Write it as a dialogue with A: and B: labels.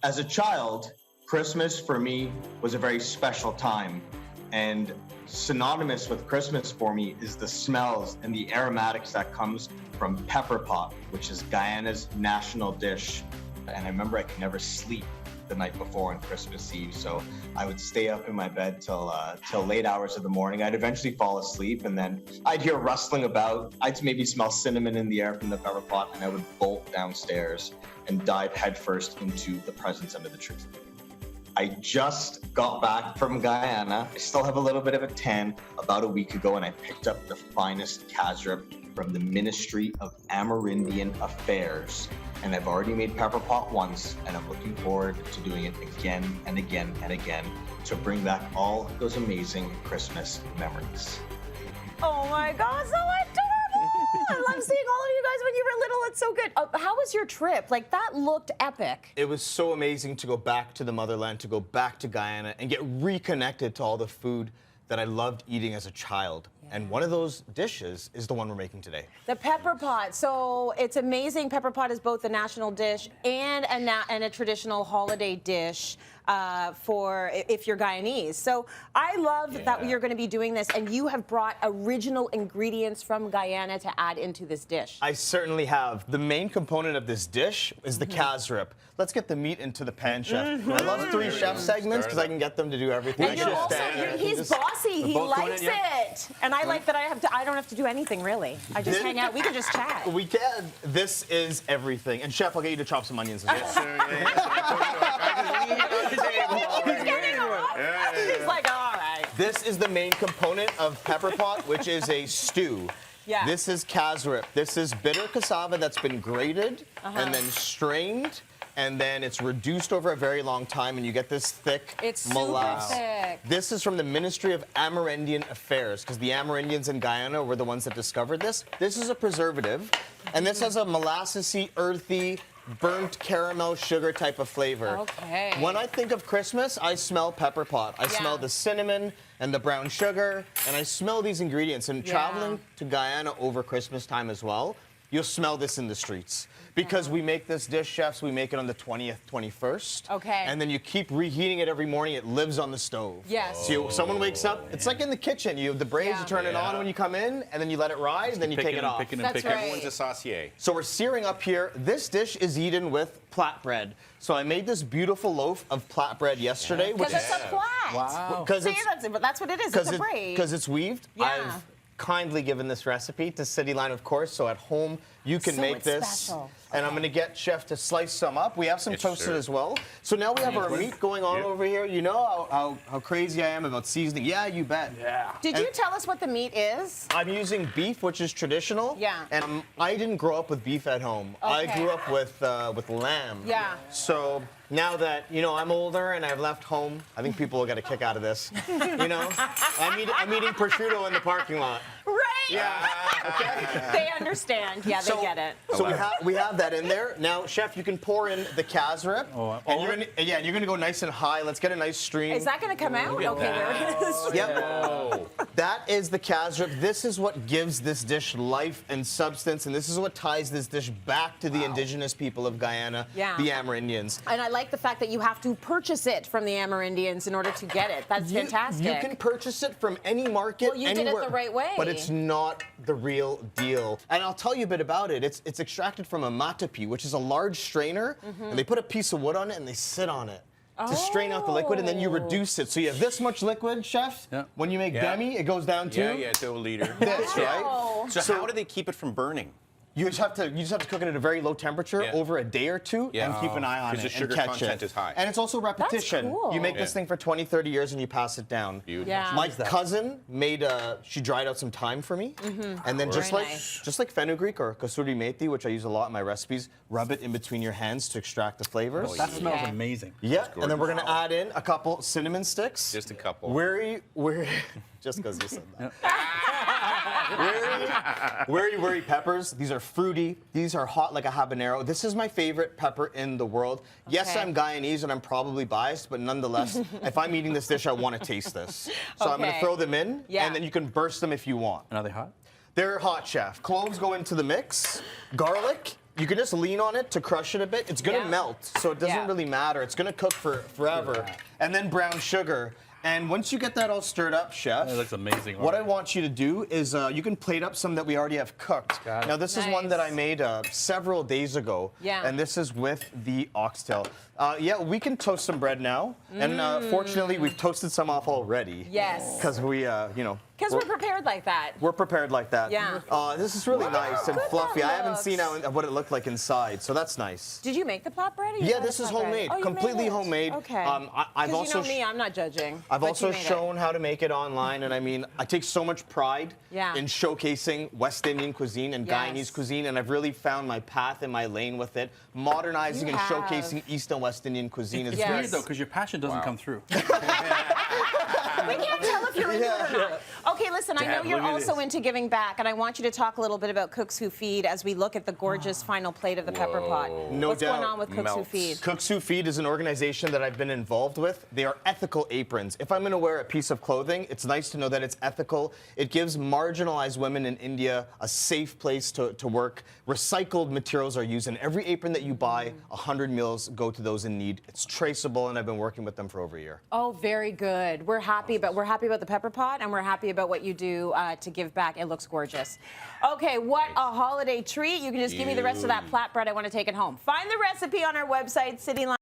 A: As a child, Christmas for me was a very special time. And synonymous with Christmas for me is the smells and the aromatics that comes from Pepperpot, which is Guyana's national dish. And I remember I could never sleep the night before on Christmas Eve, so I would stay up in my bed till late hours of the morning. I'd eventually fall asleep, and then I'd hear rustling about. I'd maybe smell cinnamon in the air from the pepper pot, and I would bolt downstairs and dive headfirst into the presents under the tree. I just got back from Guyana. I still have a little bit of a tan about a week ago, and I picked up the finest cassareep from the Ministry of Amerindian Affairs. And I've already made Pepperpot once, and I'm looking forward to doing it again and again and again to bring back all those amazing Christmas memories.
B: Oh my God, so adorable! I love seeing all of you guys when you were little. It's so good. How was your trip? Like, that looked epic.
C: It was so amazing to go back to the motherland, to go back to Guyana and get reconnected to all the food that I loved eating as a child. And one of those dishes is the one we're making today.
B: The pepper pot. So it's amazing. Pepper pot is both a national dish and a traditional holiday dish for if you're Guyanese. So I love that you're going to be doing this, and you have brought original ingredients from Guyana to add into this dish.
C: I certainly have. The main component of this dish is the cassareep. Let's get the meat into the pan, chef. I love 3 chef segments because I can get them to do everything.
B: And you're also, he's bossy. He likes it. And I like that I don't have to do anything, really. I just hang out. We can just chat.
C: We can. This is everything. And chef, I'll get you to chop some onions as well.
B: He's getting off. He's like, all right.
C: This is the main component of Pepperpot, which is a stew.
B: Yeah.
C: This is cassareep. This is bitter cassava that's been grated and then strained, and then it's reduced over a very long time, and you get this thick molasses.
B: Super thick.
C: This is from the Ministry of Amerindian Affairs, because the Amerindians in Guyana were the ones that discovered this. This is a preservative, and this has a molassesy, earthy, burnt caramel sugar type of flavor.
B: Okay.
C: When I think of Christmas, I smell Pepperpot. I smell the cinnamon and the brown sugar, and I smell these ingredients. And traveling to Guyana over Christmas time as well, you'll smell this in the streets. Because we make this dish, chefs, we make it on the 20th, 21st.
B: Okay.
C: And then you keep reheating it every morning. It lives on the stove.
B: Yes.
C: So someone wakes up, it's like in the kitchen. You have the braise, you turn it on when you come in, and then you let it ride, and then you take it off.
B: That's right.
D: Everyone's a saucier.
C: So we're searing up here. This dish is eaten with flatbread. So I made this beautiful loaf of flatbread yesterday.
B: Because it's a flat.
C: Wow.
B: But that's what it is. It's a braid.
C: Because it's weaved.
B: Yeah.
C: I've kindly given this recipe to City Line, of course, so at home you can make this.
B: Special.
C: And I'm going to get Chef to slice some up. We have some toasted as well. So now we have our meat going on over here. You know how crazy I am about seasoning. Yeah, you bet.
B: Yeah. Did you tell us what the meat is?
C: I'm using beef, which is traditional.
B: Yeah.
C: And I didn't grow up with beef at home. I grew up with lamb.
B: Yeah.
C: So now that, you know, I'm older and I've left home, I think people will get a kick out of this. You know, I'm eating prosciutto in the parking lot.
B: Right.
C: Yeah. Okay.
B: They understand. Yeah, they get it.
C: So we have that in there. Now, chef, you can pour in the cassareep. And you're gonna go nice and high. Let's get a nice stream.
B: Is that gonna come out? Okay, there it is.
C: Yep. That is the cassareep. This is what gives this dish life and substance, and this is what ties this dish back to the indigenous people of Guyana, the Amerindians.
B: And I like the fact that you have to purchase it from the Amerindians in order to get it. That's fantastic.
C: You can purchase it from any market,
B: well, you
C: anywhere,
B: did it the right way.
C: but it's not the real deal. And I'll tell you a bit about it. It's extracted from a matapi, which is a large strainer, and they put a piece of wood on it and they sit on it to strain out the liquid, and then you reduce it. So you have this much liquid, chef. Yeah. When you make demi, it goes down to
D: to a liter.
C: This, right?
D: So how do they keep it from burning?
C: You just have to cook it at a very low temperature over a day or two and keep an eye on it.
D: Because the sugar content is high.
C: And it's also repetition.
B: That's cool.
C: You make this thing for 20, 30 years and you pass it down.
B: Yeah.
C: My cousin made she dried out some thyme for me. And then just like fenugreek or kasuri methi, which I use a lot in my recipes, rub it in between your hands to extract the flavors.
E: That smells amazing.
C: Yeah, and then we're gonna add in a couple cinnamon sticks.
D: Just a couple.
C: Wiri, just because you said that. Wiri peppers. These are fruity. These are hot like a habanero. This is my favorite pepper in the world. Yes, I'm Guyanese and I'm probably biased, but nonetheless, if I'm eating this dish, I want to taste this. So I'm going to throw them in, and then you can burst them if you want.
E: And are they hot?
C: They're hot, chef. Cloves go into the mix. Garlic You can just lean on it to crush it a bit. It's gonna melt, so it doesn't really matter. It's gonna cook for forever. And then brown sugar. And once you get that all stirred up, Chef,
E: that looks amazing.
C: What I want you to do is you can plate up some that we already have cooked. Now this is one that I made several days ago, and this is with the oxtail. Yeah, we can toast some bread now, and fortunately we've toasted some off already.
B: Yes.
C: Because we, you know.
B: Because we're prepared like that.
C: We're prepared like that.
B: Yeah.
C: This is really nice and fluffy. I haven't
B: looks.
C: seen what it looked like inside, so that's nice.
B: Did you make the flatbread?
C: Yeah, this is homemade, completely homemade.
B: Okay.
C: I've
B: you
C: also
B: know me, I'm not judging.
C: I've
B: but
C: also
B: you made it.
C: shown how to make it online, and I mean, I take so much pride in showcasing West Indian cuisine and Guyanese cuisine, and I've really found my path and my lane with it. Modernizing and showcasing East and West Indian cuisine is
E: weird though, because your passion doesn't come through.
B: We can't tell if you're into it or not. Okay, listen, I know you're also into giving back, and I want you to talk a little bit about Cooks Who Feed as we look at the gorgeous final plate of the Pepperpot.
C: No
B: What's
C: doubt.
B: going on with Cooks Who Feed?
C: Cooks Who Feed is an organization that I've been involved with. They are ethical aprons. If I'm going to wear a piece of clothing, it's nice to know that it's ethical. It gives marginalized women in India a safe place to work. Recycled materials are used in every apron that you buy. 100 meals go to those in need. It's traceable, and I've been working with them for over a year.
B: Oh, very good. We're happy about the Pepperpot, and we're happy about what you do to give back. It looks gorgeous. Okay, what a holiday treat. You can just give me the rest of that flatbread. I want to take it home. Find the recipe on our website, Cityline.